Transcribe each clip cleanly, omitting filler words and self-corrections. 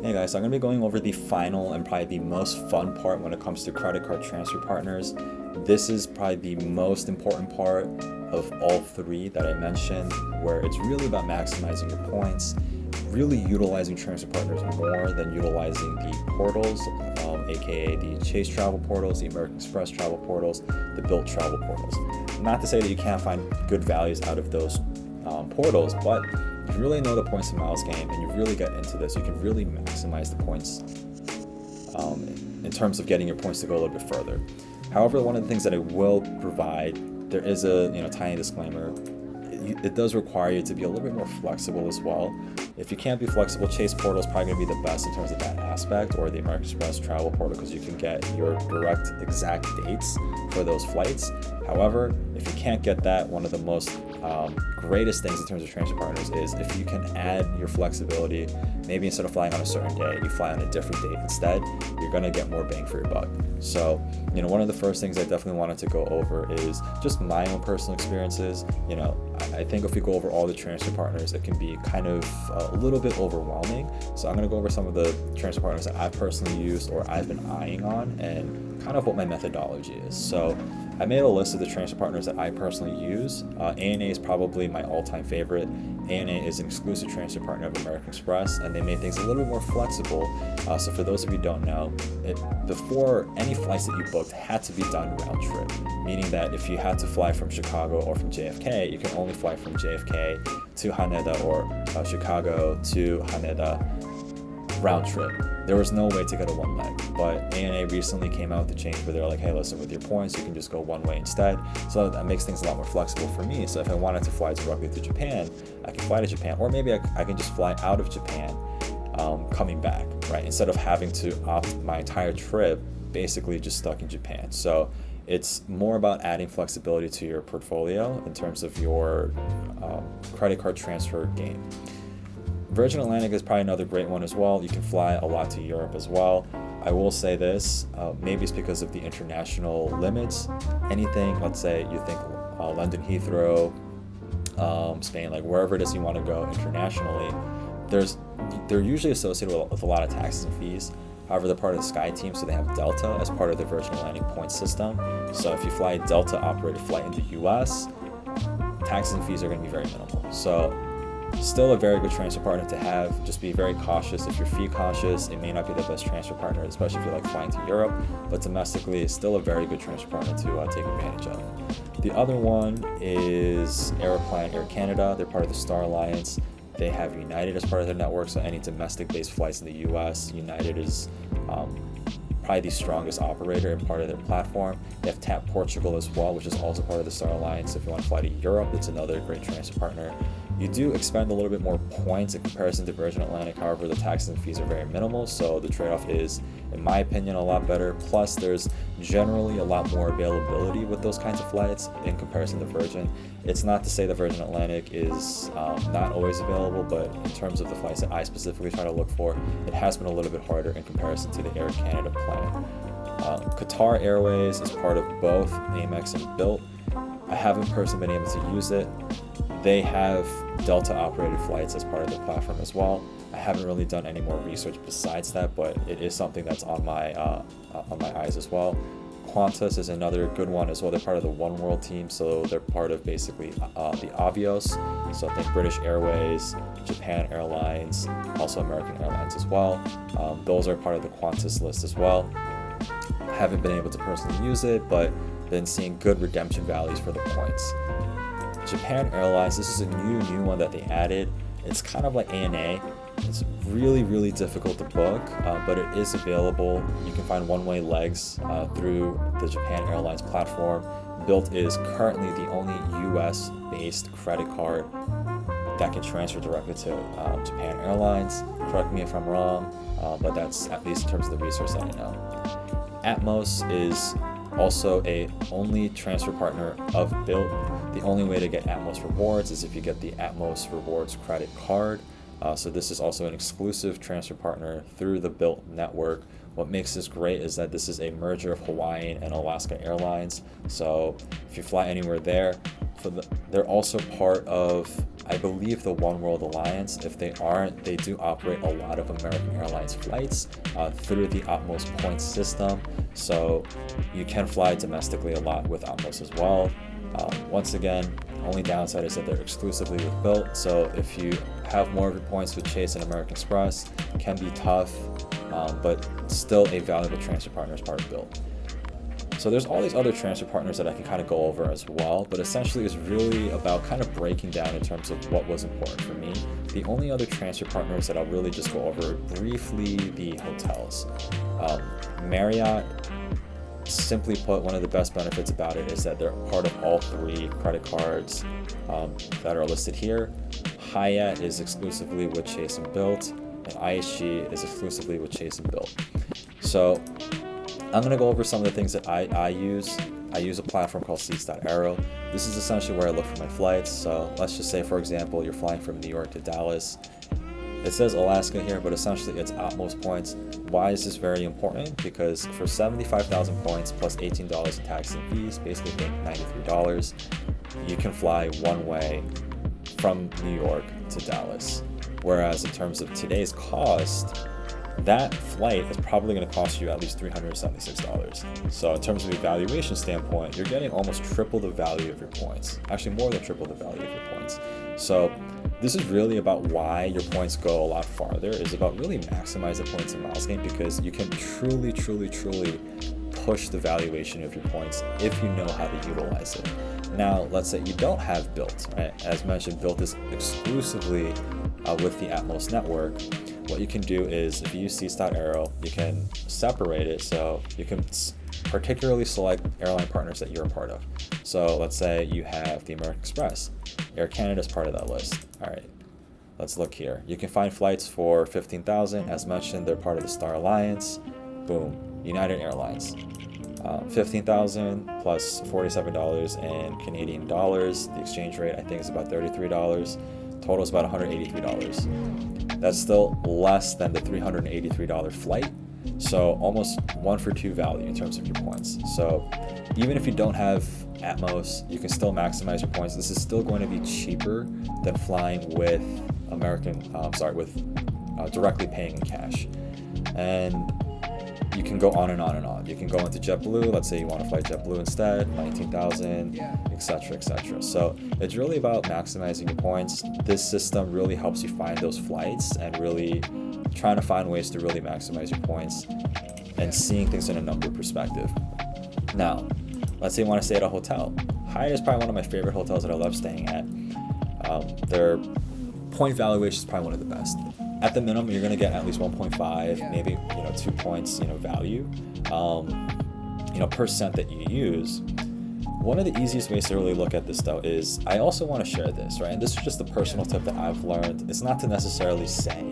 Hey guys, so I'm going to be going over the final and probably the most fun part when it comes to credit card transfer partners. This is probably the most important part of all three that I mentioned, where it's really about maximizing your points, really utilizing transfer partners more than utilizing the portals, aka the Chase travel portals, the American Express travel portals, the Bilt travel portals. Not to say that you can't find good values out of those portals, but if you really know the points and miles game and you really get into this, you can really maximize the points in terms of getting your points to go a little bit further. However, one of the things that I will provide, there is a tiny disclaimer. It does require you to be a little bit more flexible as well. If you can't be flexible, Chase portal is probably going to be the best in terms of that aspect, or the American Express travel portal, because you can get your direct exact dates for those flights. However, if you can't get that, one of the most greatest things in terms of transfer partners is if you can add your flexibility. Maybe instead of flying on a certain day, you fly on a different date instead. You're going to get more bang for your buck. So, one of the first things I definitely wanted to go over is just my own personal experiences. I think if we go over all the transfer partners, it can be kind of a little bit overwhelming. So I'm going to go over some of the transfer partners that I've personally used or I've been eyeing on and kind of what my methodology is. So I made a list of the transfer partners that I personally use. ANA is probably my all-time favorite. ANA is an exclusive transfer partner of American Express, and they made things a little bit more flexible. So for those of you who don't know, before any flights that you booked had to be done round trip, meaning that if you had to fly from Chicago or from JFK, you can only fly from JFK to Haneda or Chicago to Haneda round trip. There was no way to get a one leg, but ANA recently came out with the change where they're like, hey, listen, with your points, you can just go one way instead. So that makes things a lot more flexible for me. So if I wanted to fly directly to Japan, I can fly to Japan, or maybe I can just fly out of Japan coming back, right? Instead of having to opt my entire trip, basically just stuck in Japan. So it's more about adding flexibility to your portfolio in terms of your credit card transfer game. Virgin Atlantic is probably another great one as well. You can fly a lot to Europe as well. I will say this, maybe it's because of the international limits. Anything, let's say you think London Heathrow, Spain, like wherever it is you want to go internationally, they're usually associated with a lot of taxes and fees. However, they're part of the Sky team, so they have Delta as part of the Virgin Atlantic point system. So if you fly a Delta operated flight in the US, taxes and fees are going to be very minimal. So still a very good transfer partner to have. Just be very cautious. If you're fee cautious, it may not be the best transfer partner, especially if you're like flying to Europe, but domestically it's still a very good transfer partner to take advantage of. The other one is Aeroplan Air Canada. They're part of the Star Alliance. They have United as part of their network, so any domestic-based flights in the US, United is probably the strongest operator and part of their platform. They have TAP Portugal as well, which is also part of the Star Alliance. If you want to fly to Europe, it's another great transfer partner. You do expend a little bit more points in comparison to Virgin Atlantic. However, the taxes and fees are very minimal, so the trade-off is, in my opinion, a lot better. Plus, there's generally a lot more availability with those kinds of flights in comparison to Virgin. It's not to say that Virgin Atlantic is not always available, but in terms of the flights that I specifically try to look for, it has been a little bit harder in comparison to the Air Canada plan. Qatar Airways is part of both Amex and Bilt. I haven't personally been able to use it. They have Delta operated flights as part of their platform as well. I haven't really done any more research besides that, but it is something that's on my eyes as well. Qantas is another good one as well. They're part of the One World team, so they're part of basically the Avios. So I think British Airways, Japan Airlines, also American Airlines as well. Those are part of the Qantas list as well. I haven't been able to personally use it, but been seeing good redemption values for the points. Japan Airlines, this is a new one that they added. It's kind of like ANA. It's really difficult to book, but it is available. You can find one-way legs through the Japan Airlines platform. Bilt is currently the only US-based credit card that can transfer directly to Japan Airlines. Correct me if I'm wrong, but that's at least in terms of the resource that I know. Atmos is also a only transfer partner of Bilt. The only way to get Atmos rewards is if you get the Atmos rewards credit card. So this is also an exclusive transfer partner through the Bilt network. What makes this great is that this is a merger of Hawaiian and Alaska Airlines. So if you fly anywhere there, they're also part of, I believe, the One World Alliance. If they aren't, they do operate a lot of American Airlines flights through the Atmos points system. So you can fly domestically a lot with Atmos as well. Once again, only downside is that they're exclusively with Bilt. So if you have more of your points with Chase and American Express, it can be tough, but still a valuable transfer partner as part of Bilt. So there's all these other transfer partners that I can kind of go over as well, but essentially it's really about kind of breaking down in terms of what was important for me. The only other transfer partners that I'll really just go over briefly, the hotels. Marriott, simply put, one of the best benefits about it is that they're part of all three credit cards that are listed here. Hyatt is exclusively with Chase and Bilt, and IHG is exclusively with Chase and Bilt. So I'm going to go over some of the things that I use. I use a platform called seats.aero. This is essentially where I look for my flights. So let's just say, for example, you're flying from New York to Dallas. It says Alaska here, but essentially it's Atmos points. Why is this very important? Because for 75,000 points plus $18 in taxes and fees, basically paying $93, you can fly one way from New York to Dallas. Whereas in terms of today's cost, that flight is probably going to cost you at least $376. So in terms of evaluation standpoint, you're getting almost triple the value of your points. Actually, more than triple the value of your points. So this is really about why your points go a lot farther, is about really maximizing points in miles gained, because you can truly push the valuation of your points if you know how to utilize it. Now, let's say you don't have Bilt, right? As mentioned, Bilt is exclusively with the Atmos network. What you can do is, if you use seats.aero, you can separate it, so you can particularly select airline partners that you're a part of. So let's say you have the American Express. Air Canada is part of that list. All right, let's look here. You can find flights for $15,000. As mentioned, they're part of the Star Alliance. Boom. United Airlines. $15,000 plus $47 in Canadian dollars. The exchange rate, I think, is about $33. Total is about $183. That's still less than the $383 flight. So almost 1 for 2 value in terms of your points. So even if you don't have Atmos, you can still maximize your points. This is still going to be cheaper than flying with directly paying in cash. And you can go on and on and on. You can go into JetBlue. Let's say you want to fly JetBlue instead, 19,000, etc., etc. So it's really about maximizing your points. This system really helps you find those flights and really trying to find ways to really maximize your points and seeing things in a number perspective. Now, let's say you want to stay at a hotel. Hyatt is probably one of my favorite hotels that I love staying at. Their point valuation is probably one of the best. At the minimum, you're going to get at least 1.5, maybe 2 points, value, per cent that you use. One of the easiest ways to really look at this, though, is I also want to share this, right? And this is just a personal tip that I've learned. It's not to necessarily say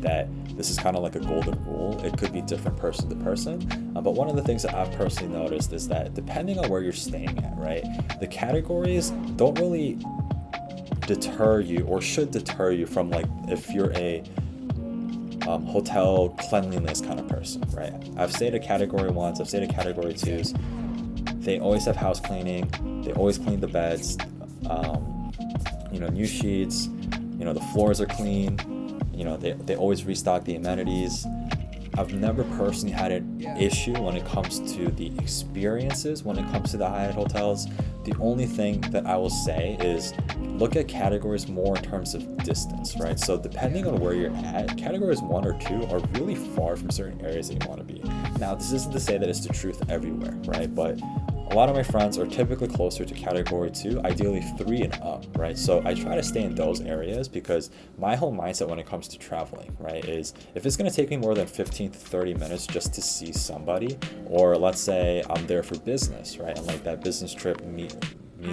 that this is kind of like a golden rule. It could be different person to person. But one of the things that I've personally noticed is that depending on where you're staying at, right, the categories don't really deter you, or should deter you from, like, if you're a hotel cleanliness kind of person, right? I've stayed at category 1s, I've stayed at category 2s. They always have house cleaning. They always clean the beds, new sheets, the floors are clean, they always restock the amenities. I've never personally had an issue when it comes to the experiences, when it comes to the Hyatt hotels. The only thing that I will say is look at categories more in terms of distance, right? So depending on where you're at, categories 1 or 2 are really far from certain areas that you want to be. Now, this isn't to say that it's the truth everywhere, right? But a lot of my friends are typically closer to category 2, ideally 3 and up, right? So I try to stay in those areas because my whole mindset when it comes to traveling, right, is if it's going to take me more than 15 to 30 minutes just to see somebody, or let's say I'm there for business, right, and like that business trip means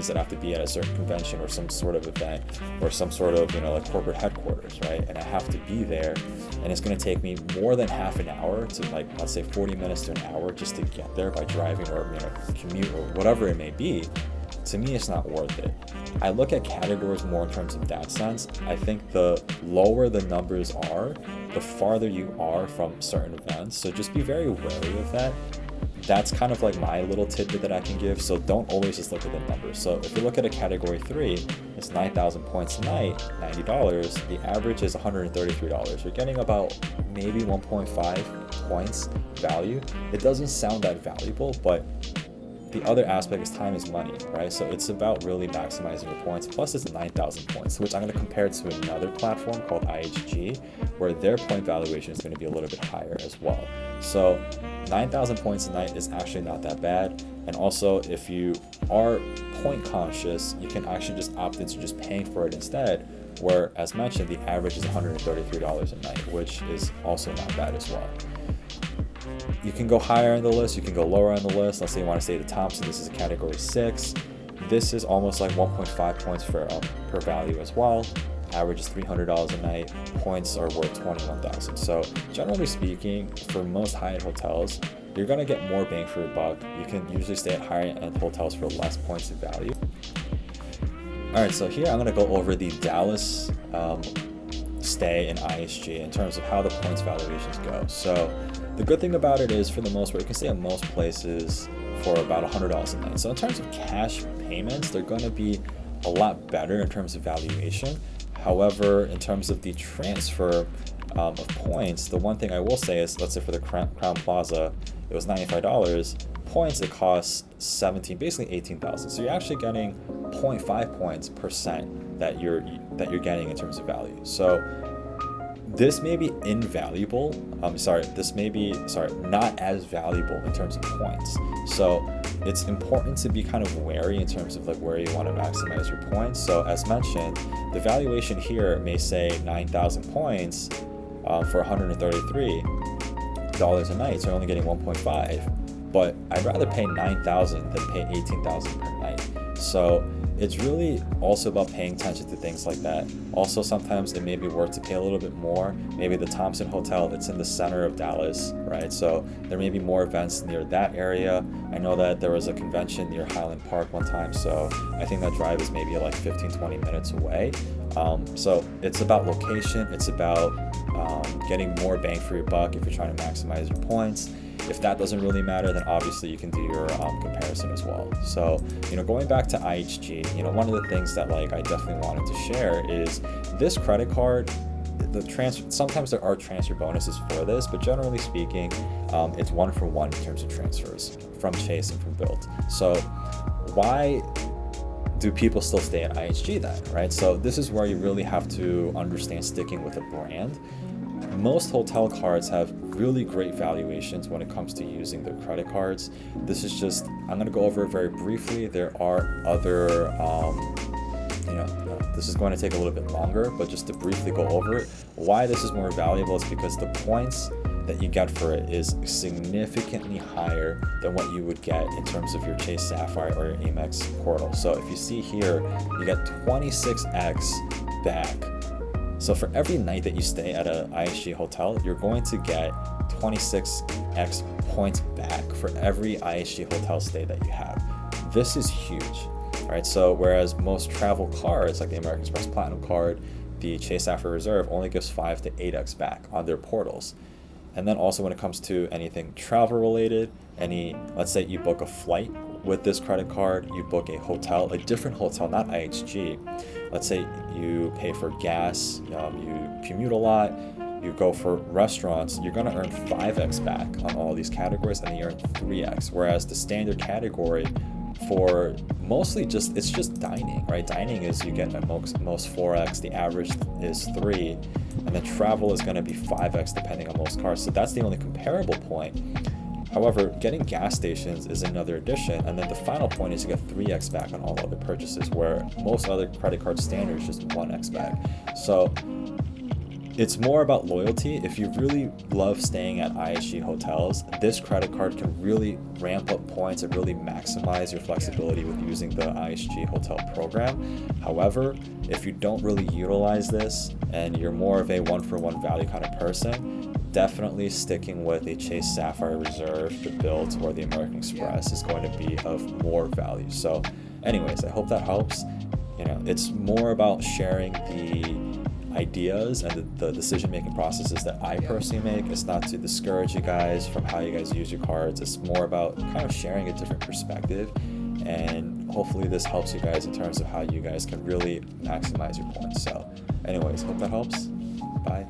that I have to be at a certain convention or some sort of event or some sort of, like corporate headquarters, right? And I have to be there, and it's going to take me more than half an hour to, like, let's say 40 minutes to an hour just to get there by driving or, commute or whatever it may be. To me, it's not worth it. I look at categories more in terms of that sense. I think the lower the numbers are, the farther you are from certain events. So just be very wary of that. That's kind of like my little tidbit that I can give. So don't always just look at the numbers. So if you look at a category 3, it's 9,000 points a night, $90. The average is $133. You're getting about maybe 1.5 points value. It doesn't sound that valuable, but the other aspect is time is money, right? So it's about really maximizing your points. Plus it's 9,000 points, which I'm going to compare to another platform called IHG, where their point valuation is going to be a little bit higher as well. So 9,000 points a night is actually not that bad. And also, if you are point conscious, you can actually just opt into just paying for it instead, where, as mentioned, the average is $133 a night, which is also not bad as well. You can go higher on the list, you can go lower on the list. Let's say you want to stay at Thompson, this is a category 6. This is almost like 1.5 points per value as well. Average is $300 a night. Points are worth 21,000. So generally speaking, for most high-end hotels, you're going to get more bang for your buck. You can usually stay at high-end hotels for less points of value. All right, so here I'm going to go over the Dallas stay in IHG in terms of how the points valuations go. So the good thing about it is, for the most part, you can stay at most places for about $100 a night. So in terms of cash payments, they're going to be a lot better in terms of valuation. However, in terms of the transfer of points, the one thing I will say is, let's say for the Crown Plaza, it was $95. Points, it costs 17, basically 18,000. So you're actually getting 0.5 points percent that you're getting in terms of value. So this may be invaluable. Not as valuable in terms of points. So it's important to be kind of wary in terms of like where you want to maximize your points. So as mentioned, the valuation here may say 9,000 points for $133 a night. So you're only getting 1.5. But I'd rather pay 9,000 than pay 18,000 per night. So it's really also about paying attention to things like that. Also, sometimes it may be worth to pay a little bit more. Maybe the Thompson Hotel, it's in the center of Dallas, right? So there may be more events near that area. I know that there was a convention near Highland Park one time, so I think that drive is maybe like 15-20 minutes away. So it's about location. It's about getting more bang for your buck if you're trying to maximize your points. If that doesn't really matter, then obviously you can do your comparison as well. So, going back to IHG, one of the things that I definitely wanted to share is this credit card. Sometimes there are transfer bonuses for this, but generally speaking, it's 1-for-1 in terms of transfers from Chase and from Bilt. So why do people still stay at IHG then, right? So this is where you really have to understand sticking with a brand. Most hotel cards have really great valuations when it comes to using their credit cards. This is just, I'm going to go over it very briefly. There are other, this is going to take a little bit longer, but just to briefly go over it, why this is more valuable is because the points that you get for it is significantly higher than what you would get in terms of your Chase Sapphire or your Amex portal. So if you see here, you get 26x back. So for every night that you stay at an IHG hotel, you're going to get 26x points back for every IHG hotel stay that you have. This is huge, right? So whereas most travel cards, like the American Express Platinum Card, the Chase Sapphire Reserve only gives 5 to 8x back on their portals. And then also when it comes to anything travel related, let's say you book a flight with this credit card, you book a hotel, a different hotel, not IHG. Let's say you pay for gas, you commute a lot, you go for restaurants, you're gonna earn 5x back on all these categories, and you earn 3x. Whereas the standard category for mostly it's just dining, right? Dining is you get at most 4x, the average is 3, and then travel is gonna be 5x depending on most cards. So that's the only comparable point. However, getting gas stations is another addition, and then the final point is you get 3x back on all other purchases, where most other credit card standards just 1x back. So it's more about loyalty. If you really love staying at IHG hotels, this credit card can really ramp up points and really maximize your flexibility with using the IHG hotel program. However, if you don't really utilize this and you're more of a 1-for-1 value kind of person, definitely sticking with a Chase Sapphire Reserve, the Bilt, or the American Express is going to be of more value. So anyways, I hope that helps. You know, it's more about sharing the ideas and the decision-making processes that I personally make. It's not to discourage you guys from how you guys use your cards. It's more about kind of sharing a different perspective, and hopefully this helps you guys in terms of how you guys can really maximize your points. So anyways, hope that helps. Bye.